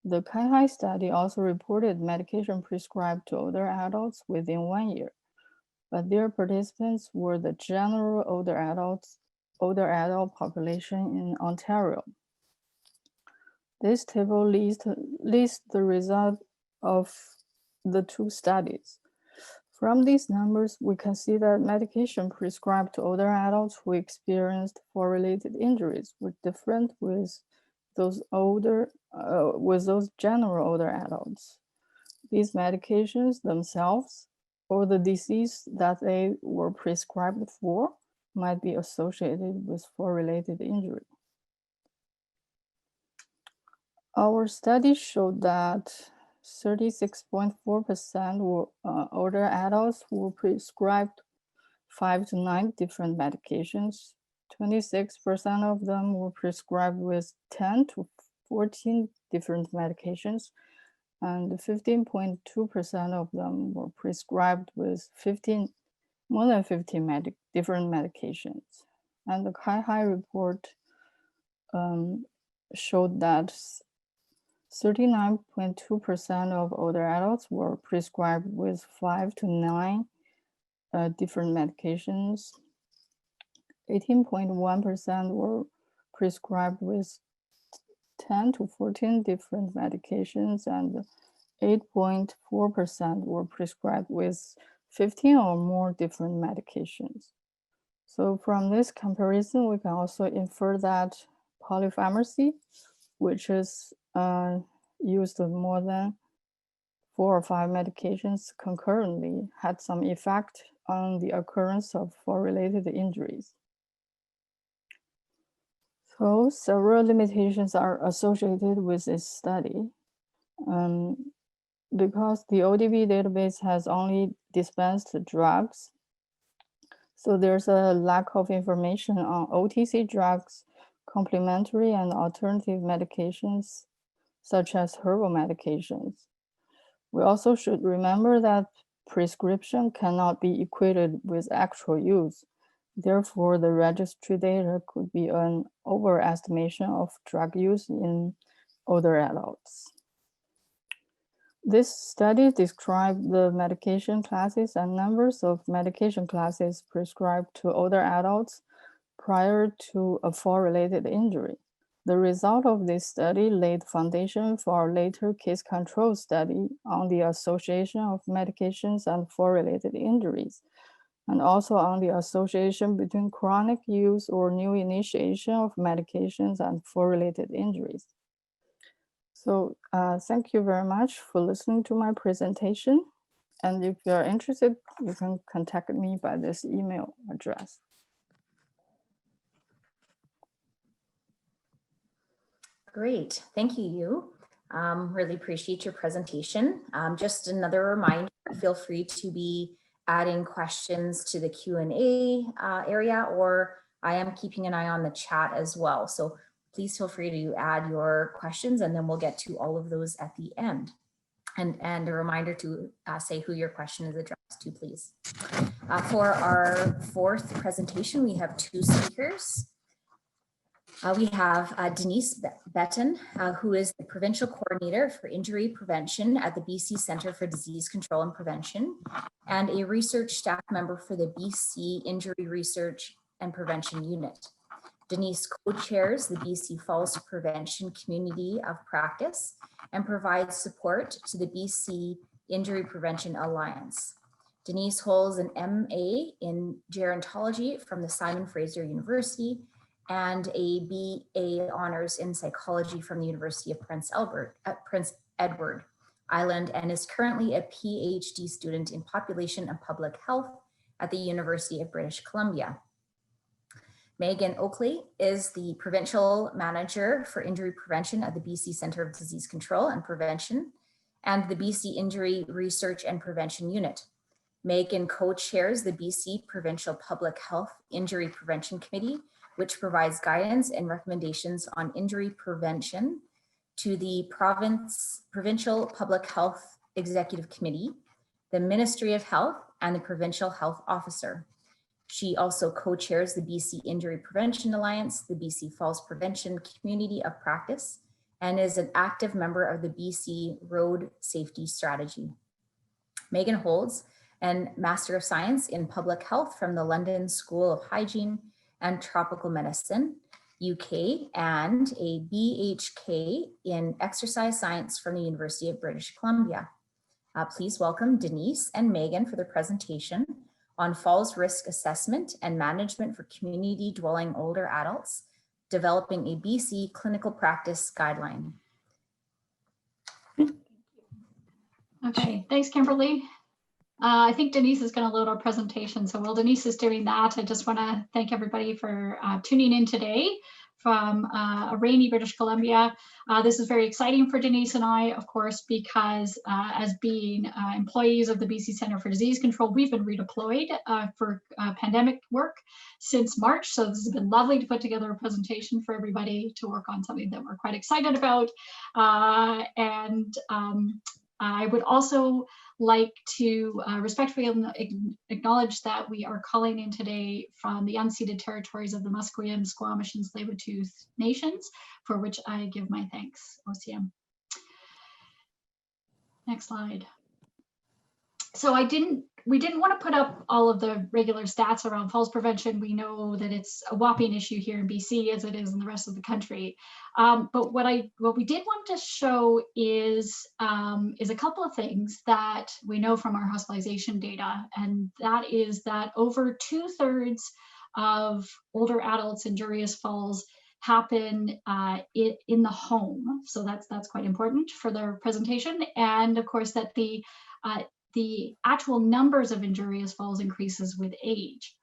The CAI study also reported medication prescribed to older adults within 1 year, but their participants were the general older adult population in Ontario. This table lists the result of the two studies. From these numbers, we can see that medication prescribed to older adults who experienced fall-related injuries were different with those general older adults. These medications themselves or the disease that they were prescribed for might be associated with fall-related injury. Our study showed that 36.4% were older adults were prescribed 5 to 9 different medications. 26% of them were prescribed with 10 to 14 different medications, and 15.2% of them were prescribed with more than 15 different medications. And the Kai-Hai report showed that 39.2% of older adults were prescribed with 5 to 9 different medications. 18.1% were prescribed with 10 to 14 different medications, and 8.4% were prescribed with 15 or more different medications. So from this comparison, we can also infer that polypharmacy, which is used more than 4 or 5 medications concurrently, had some effect on the occurrence of fall-related injuries. So several limitations are associated with this study. Because the ODB database has only dispensed drugs, so there's a lack of information on OTC drugs, complementary and alternative medications, such as herbal medications. We also should remember that prescription cannot be equated with actual use. Therefore, the registry data could be an overestimation of drug use in older adults. This study described the medication classes and numbers of medication classes prescribed to older adults prior to a fall-related injury. The result of this study laid foundation for a later case control study on the association of medications and fall-related injuries, and also on the association between chronic use or new initiation of medications and fall-related injuries. So thank you very much for listening to my presentation. And if you're interested, you can contact me by this email address. Great, thank you. Really appreciate your presentation. Just another reminder, feel free to be adding questions to the Q&A area, or I am keeping an eye on the chat as well. So please feel free to add your questions, and then we'll get to all of those at the end. And a reminder to say who your question is addressed to, please. For our fourth presentation, we have 2 speakers. We have Denise Betton, who is the Provincial Coordinator for Injury Prevention at the BC Centre for Disease Control and Prevention, and a research staff member for the BC Injury Research and Prevention Unit. Denise co-chairs the BC Falls Prevention Community of Practice and provides support to the BC Injury Prevention Alliance. Denise holds an MA in gerontology from the Simon Fraser University and a BA honors in psychology from the University of Prince Edward Island, and is currently a PhD student in population and public health at the University of British Columbia. Megan Oakley is the Provincial Manager for Injury Prevention at the BC Centre of Disease Control and Prevention and the BC Injury Research and Prevention Unit. Megan co-chairs the BC Provincial Public Health Injury Prevention Committee, which provides guidance and recommendations on injury prevention to the Provincial Public Health Executive Committee, the Ministry of Health, and the Provincial Health Officer. She also co-chairs the BC Injury Prevention Alliance, the BC Falls Prevention Community of Practice, and is an active member of the BC Road Safety Strategy. Megan holds a Master of Science in Public Health from the London School of Hygiene and Tropical Medicine, UK, and a BHK in Exercise Science from the University of British Columbia. Please welcome Denise and Megan for the presentation on falls risk assessment and management for community dwelling older adults, developing a BC clinical practice guideline. Okay, thanks, Kimberly. I think Denise is going to load our presentation. So while Denise is doing that, I just want to thank everybody for tuning in today from a rainy British Columbia. This is very exciting for Denise and I, of course, because as being employees of the BC Centre for Disease Control, we've been redeployed for pandemic work since March. So this has been lovely to put together a presentation for everybody to work on something that we're quite excited about. I would also like to respectfully acknowledge that we are calling in today from the unceded territories of the Musqueam, Squamish, and Tsleil-Waututh nations, for which I give my thanks, OCM. Next slide. So we didn't want to put up all of the regular stats around falls prevention. We know that it's a whopping issue here in BC as it is in the rest of the country. But what we did want to show is a couple of things that we know from our hospitalization data, and that is that over 2/3 of older adults injurious falls happen in the home. So that's quite important for the presentation. And of course that the actual numbers of injurious falls increases with age.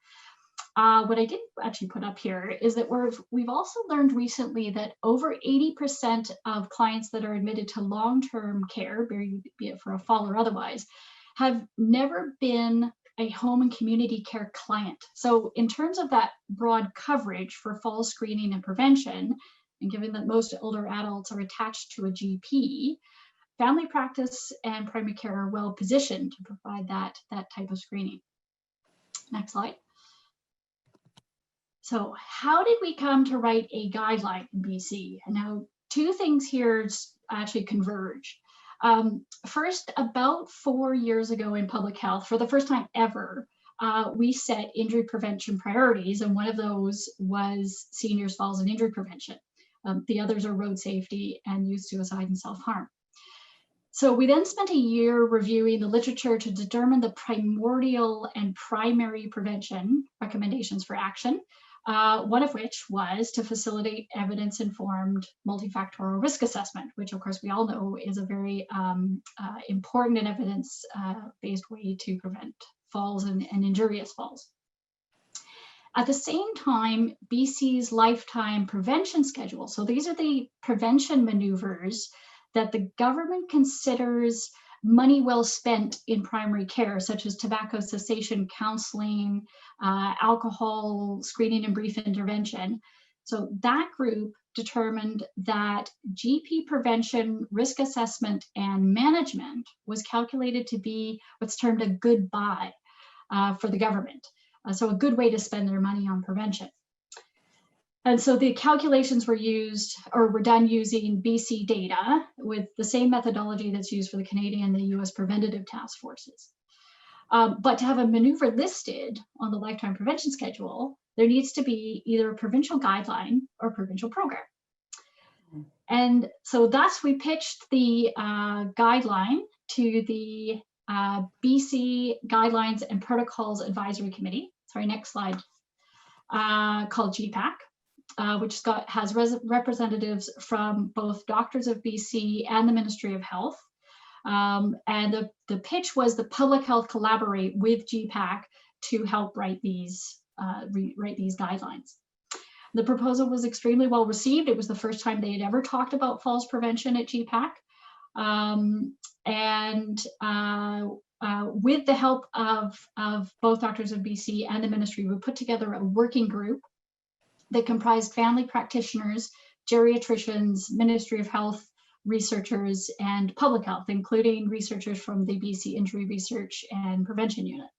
What I didn't actually put up here is that we've also learned recently that over 80% of clients that are admitted to long-term care, be it for a fall or otherwise, have never been a home and community care client. So in terms of that broad coverage for fall screening and prevention, and given that most older adults are attached to a GP, family practice and primary care are well positioned to provide that type of screening. Next slide. So how did we come to write a guideline in BC? And now two things here actually converge. First, about 4 years ago in public health, for the first time ever, we set injury prevention priorities, and one of those was seniors, falls, and injury prevention. The others are road safety and youth suicide and self-harm. So we then spent a year reviewing the literature to determine the primordial and primary prevention recommendations for action, one of which was to facilitate evidence-informed multifactorial risk assessment, which of course we all know is a very important and evidence-based way to prevent falls and injurious falls. At the same time, BC's lifetime prevention schedule, so these are the prevention maneuvers that the government considers money well spent in primary care, such as tobacco cessation counseling, alcohol screening and brief intervention. So that group determined that GP prevention, risk assessment, and management was calculated to be what's termed a good buy for the government. So a good way to spend their money on prevention. And so the calculations were done using BC data with the same methodology that's used for the Canadian and the US preventative task forces. But to have a maneuver listed on the lifetime prevention schedule, there needs to be either a provincial guideline or provincial program. And so thus we pitched the guideline to the BC Guidelines and Protocols Advisory Committee, sorry, next slide, called GPAC. Which has representatives from both Doctors of BC and the Ministry of Health. And the pitch was the public health collaborate with GPAC to help write these guidelines. The proposal was extremely well received. It was the first time they had ever talked about falls prevention at GPAC. With the help of both Doctors of BC and the ministry, we put together a working group that comprised family practitioners, geriatricians, Ministry of Health researchers, and public health, including researchers from the BC Injury Research and Prevention Unit.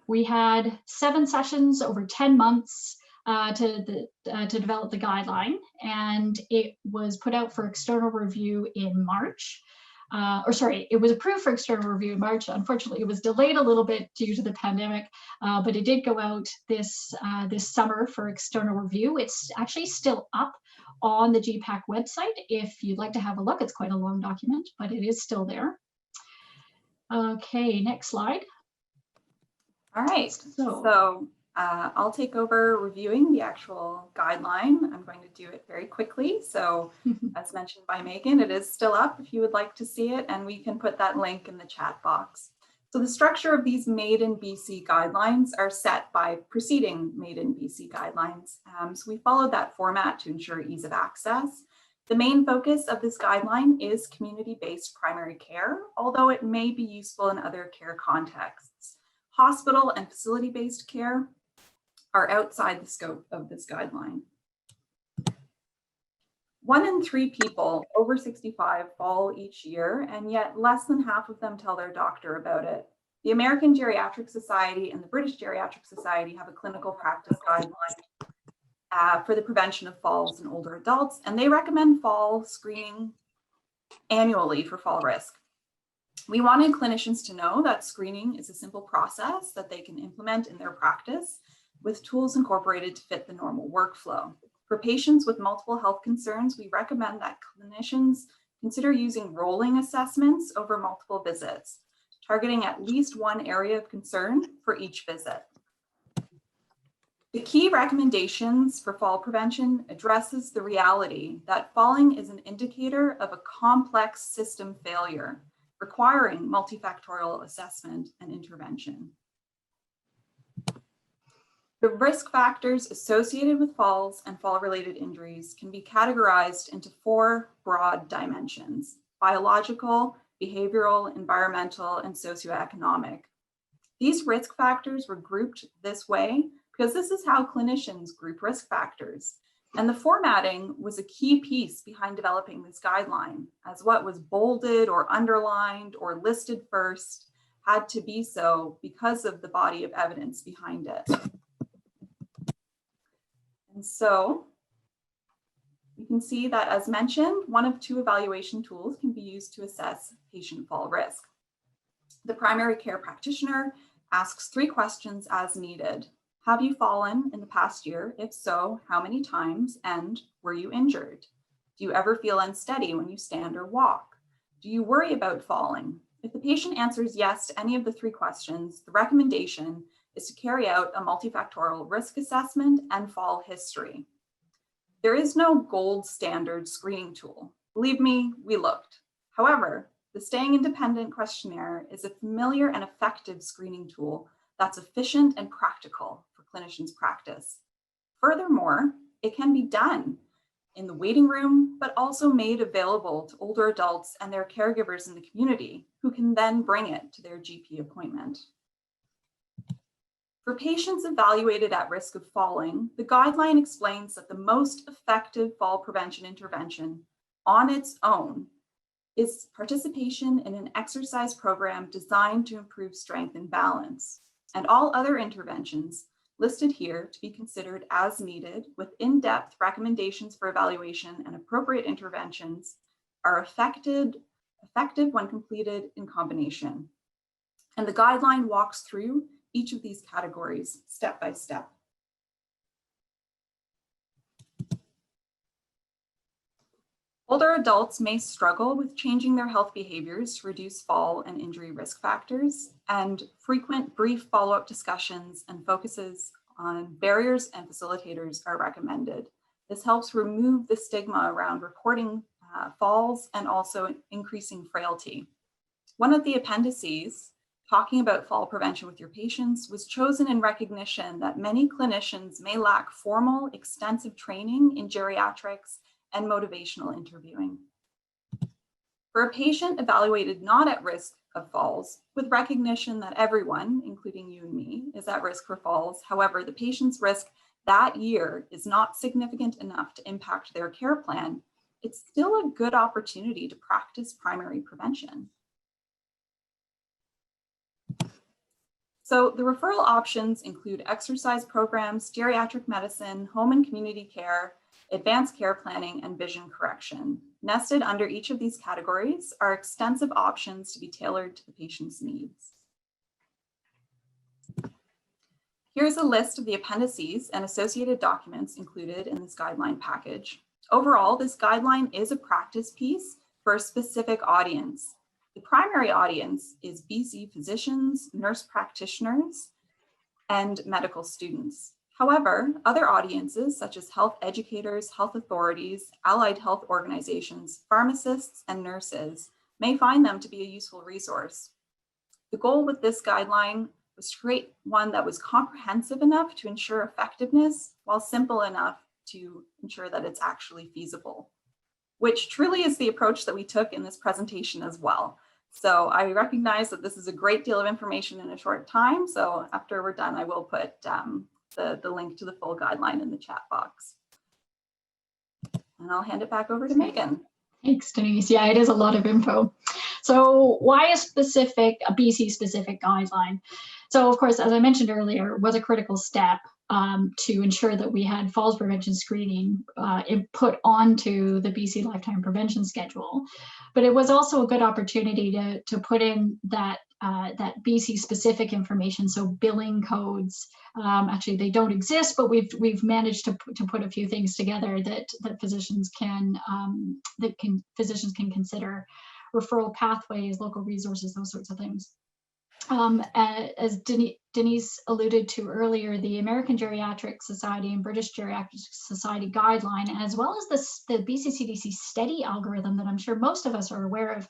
We had 7 sessions over 10 months to develop the guideline, and it was put out for external review in March. It was approved for external review in March. Unfortunately, it was delayed a little bit due to the pandemic, but it did go out this summer for external review. It's actually still up on the GPAC website if you'd like to have a look. It's quite a long document, but it is still there. Okay, next slide. All right, so I'll take over reviewing the actual guideline. I'm going to do it very quickly. So as mentioned by Megan, it is still up if you would like to see it, and we can put that link in the chat box. So the structure of these Made in BC guidelines are set by preceding Made in BC guidelines. So we followed that format to ensure ease of access. The main focus of this guideline is community-based primary care, although it may be useful in other care contexts. Hospital and facility-based care are outside the scope of this guideline. 1 in 3 people over 65 fall each year, and yet less than half of them tell their doctor about it. The American Geriatric Society and the British Geriatric Society have a clinical practice guideline for the prevention of falls in older adults, and they recommend fall screening annually for fall risk. We wanted clinicians to know that screening is a simple process that they can implement in their practice with tools incorporated to fit the normal workflow. For patients with multiple health concerns, we recommend that clinicians consider using rolling assessments over multiple visits, targeting at least one area of concern for each visit. The key recommendations for fall prevention addresses the reality that falling is an indicator of a complex system failure, requiring multifactorial assessment and intervention. The risk factors associated with falls and fall-related injuries can be categorized into 4 broad dimensions: biological, behavioral, environmental, and socioeconomic. These risk factors were grouped this way because this is how clinicians group risk factors. And the formatting was a key piece behind developing this guideline, as what was bolded or underlined or listed first had to be so because of the body of evidence behind it. And so you can see that, as mentioned, one of 2 evaluation tools can be used to assess patient fall risk. The primary care practitioner asks 3 questions as needed. Have you fallen in the past year? If so, how many times? And were you injured? Do you ever feel unsteady when you stand or walk? Do you worry about falling? If the patient answers yes to any of the 3 questions, the recommendation is to carry out a multifactorial risk assessment and fall history. There is no gold standard screening tool. Believe me, we looked. However, the Staying Independent questionnaire is a familiar and effective screening tool that's efficient and practical for clinicians' practice. Furthermore, it can be done in the waiting room, but also made available to older adults and their caregivers in the community, who can then bring it to their GP appointment. For patients evaluated at risk of falling, the guideline explains that the most effective fall prevention intervention on its own is participation in an exercise program designed to improve strength and balance, and all other interventions listed here to be considered as needed with in-depth recommendations for evaluation and appropriate interventions are effective when completed in combination. And the guideline walks through each of these categories step by step. Older adults may struggle with changing their health behaviors to reduce fall and injury risk factors, and frequent brief follow-up discussions and focuses on barriers and facilitators are recommended. This helps remove the stigma around reporting falls and also increasing frailty. One of the appendices talking about fall prevention with your patients was chosen in recognition that many clinicians may lack formal, extensive training in geriatrics and motivational interviewing. For a patient evaluated not at risk of falls, with recognition that everyone, including you and me, is at risk for falls, however, the patient's risk that year is not significant enough to impact their care plan, it's still a good opportunity to practice primary prevention. So the referral options include exercise programs, geriatric medicine, home and community care, advanced care planning, and vision correction. Nested under each of these categories are extensive options to be tailored to the patient's needs. Here's a list of the appendices and associated documents included in this guideline package. Overall, this guideline is a practice piece for a specific audience. The primary audience is BC physicians, nurse practitioners, and medical students. However, other audiences such as health educators, health authorities, allied health organizations, pharmacists, and nurses may find them to be a useful resource. The goal with this guideline was to create one that was comprehensive enough to ensure effectiveness while simple enough to ensure that it's actually feasible, which truly is the approach that we took in this presentation as well. So I recognize that this is a great deal of information in a short time. So after we're done, I will put the link to the full guideline in the chat box. And I'll hand it back over to Megan. Thanks, Denise. Yeah, it is a lot of info. So why a BC specific guideline? So of course, as I mentioned earlier, was a critical step to ensure that we had falls prevention screening put onto the BC Lifetime Prevention Schedule. But it was also a good opportunity to put in that BC specific information, so billing codes. Actually, they don't exist, but we've managed to put a few things together that physicians can consider, referral pathways, local resources, those sorts of things. As Denise alluded to earlier, the American Geriatric Society and British Geriatric Society guideline, as well as the BC CDC STEADY algorithm that I'm sure most of us are aware of,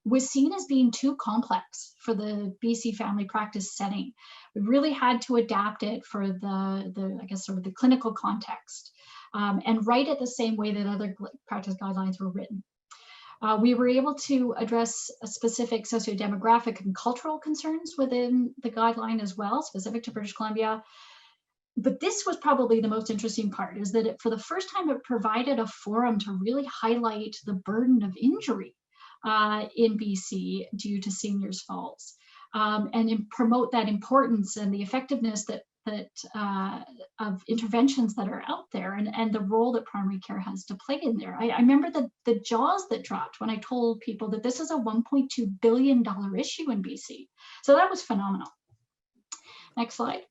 was seen as being too complex for the BC family practice setting. We really had to adapt it for I guess sort of the clinical context and write it the same way that other practice guidelines were written. We were able to address specific socio-demographic and cultural concerns within the guideline as well, specific to British Columbia. But this was probably the most interesting part, is that for the first time it provided a forum to really highlight the burden of injury in BC due to seniors' falls, and promote that importance and the effectiveness of interventions that are out there, and the role that primary care has to play in there. I remember the jaws that dropped when I told people that this is a $1.2 billion issue in BC. So that was phenomenal. Next slide.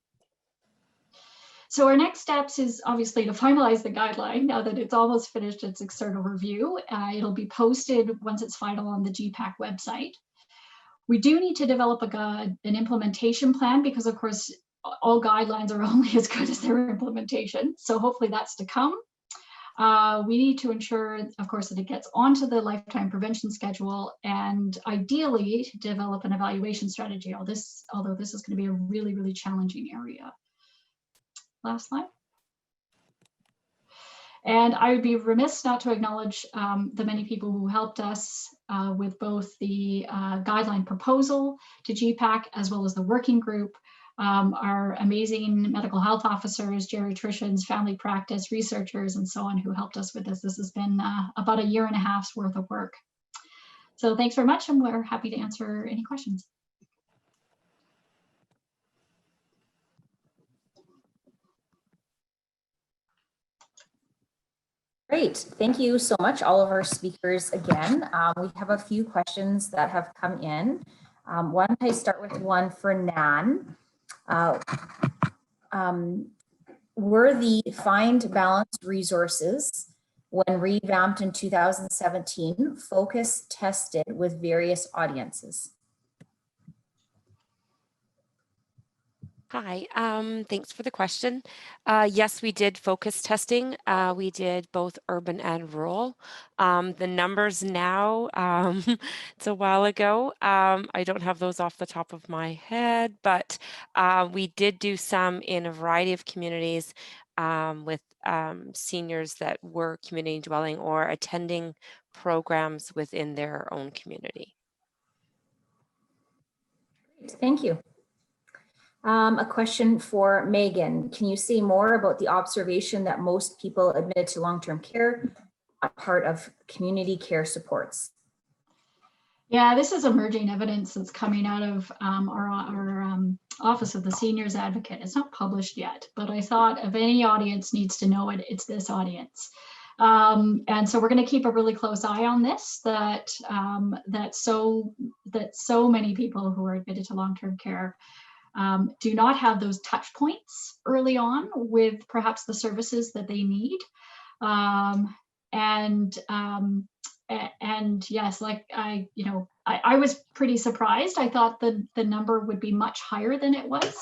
So our next steps is obviously to finalize the guideline now that it's almost finished its external review. It'll be posted once it's final on the GPAC website. We do need to develop an implementation plan, because of course all guidelines are only as good as their implementation. So hopefully that's to come. We need to ensure, of course, that it gets onto the Lifetime Prevention Schedule, and ideally develop an evaluation strategy. Although this is going to be a really, really challenging area. Last slide. And I would be remiss not to acknowledge the many people who helped us with both the guideline proposal to GPAC as well as the working group. Our amazing medical health officers, geriatricians, family practice researchers, and so on, who helped us with this. This has been about a year and a half's worth of work. So thanks very much, and we're happy to answer any questions. Great, thank you so much, all of our speakers again. We have a few questions that have come in. Why don't I start with one for Nan? Were the Find Balance resources, when revamped in 2017, focus tested with various audiences? Hi, thanks for the question. Yes, we did focus testing. We did both urban and rural. The numbers now, it's a while ago. I don't have those off the top of my head, but we did do some in a variety of communities with seniors that were community dwelling or attending programs within their own community. Great, thank you. A question for Megan. Can you say more about the observation that most people admitted to long-term care are part of community care supports? Yeah, this is emerging evidence that's coming out of our Office of the Seniors Advocate. It's not published yet, but I thought if any audience needs to know it, it's this audience. And so we're going to keep a really close eye on this, that so many people who are admitted to long-term care do not have those touch points early on with perhaps the services that they need. And yes, like I was pretty surprised. I thought the number would be much higher than it was.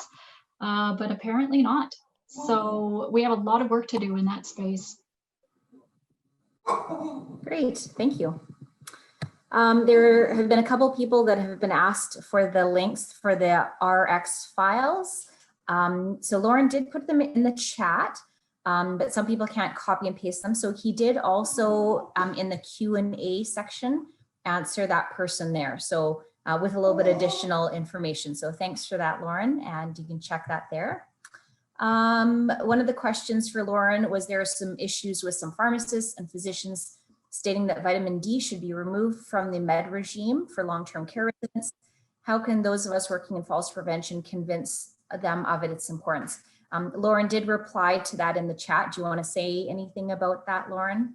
but apparently not. So we have a lot of work to do in that space. Great, thank you. There have been a couple people that have been asked for the links for the RX files. So Lauren did put them in the chat, but some people can't copy and paste them. So he did also in the Q&A section answer that person there. So with a little bit additional information. So thanks for that, Lauren, and you can check that there. One of the questions for Lauren was there are some issues with some pharmacists and physicians stating that vitamin D should be removed from the med regime for long-term care residents. How can those of us working in falls prevention convince them of its importance? Lauren did reply to that in the chat. Do you want to say anything about that, Lauren?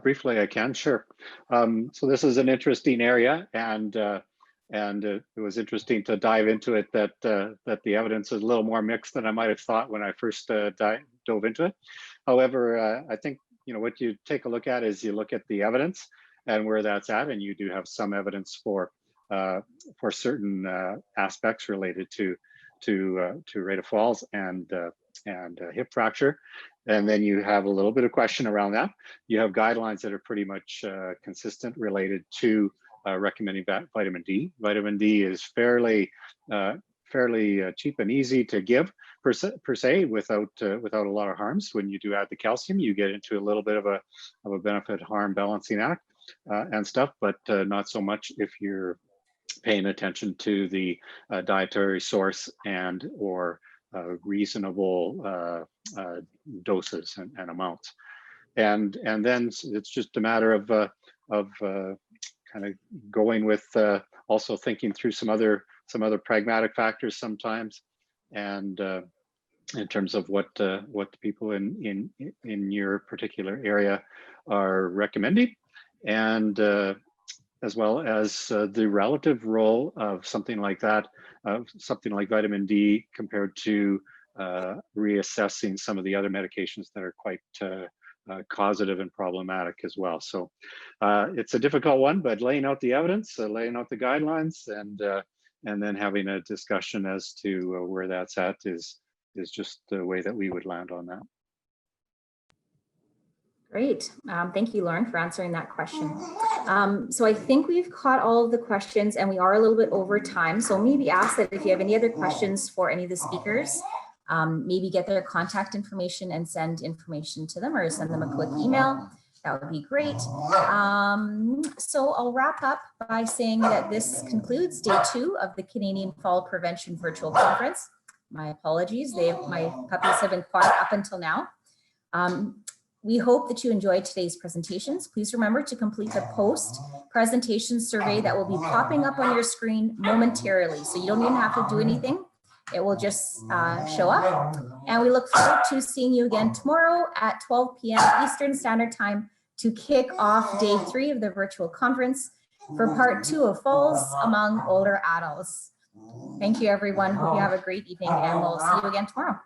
Briefly, I can, sure. So this is an interesting area, and it was interesting to dive into it. That the evidence is a little more mixed than I might have thought when I first dove into it. However, I think what you take a look at is you look at the evidence and where that's at, and you do have some evidence for certain aspects related to rate of falls and hip fracture. And then you have a little bit of question around that. You have guidelines that are pretty much consistent related to recommending vitamin D. Vitamin D is fairly cheap and easy to give per se without a lot of harms. When you do add the calcium, you get into a little bit of a benefit harm balancing act and stuff, but not so much if you're paying attention to the dietary source and or reasonable doses and amounts. And then it's just a matter of kind of going with also thinking through some other pragmatic factors sometimes, and in terms of what the people in your particular area are recommending, and as well as the relative role of something like that, something like vitamin D compared to reassessing some of the other medications that are quite causative and problematic as well. So it's a difficult one, but laying out the evidence, laying out the guidelines, and then having a discussion as to where that's at is just the way that we would land on that. Great. Thank you, Lauren, for answering that question. So I think we've caught all of the questions, and we are a little bit over time. So maybe ask that if you have any other questions for any of the speakers, maybe get their contact information and send information to them, or send them a quick email. That would be great. So I'll wrap up by saying that this concludes day 2 of the Canadian Fall Prevention Virtual Conference. My apologies, my puppies have been quiet up until now. We hope that you enjoyed today's presentations. Please remember to complete the post-presentation survey that will be popping up on your screen momentarily. So you don't even have to do anything. It will just show up. And we look forward to seeing you again tomorrow at 12 p.m. Eastern Standard Time to kick off day 3 of the virtual conference for part 2 of Falls Among Older Adults. Thank you, everyone. Hope you have a great evening, and we'll see you again tomorrow.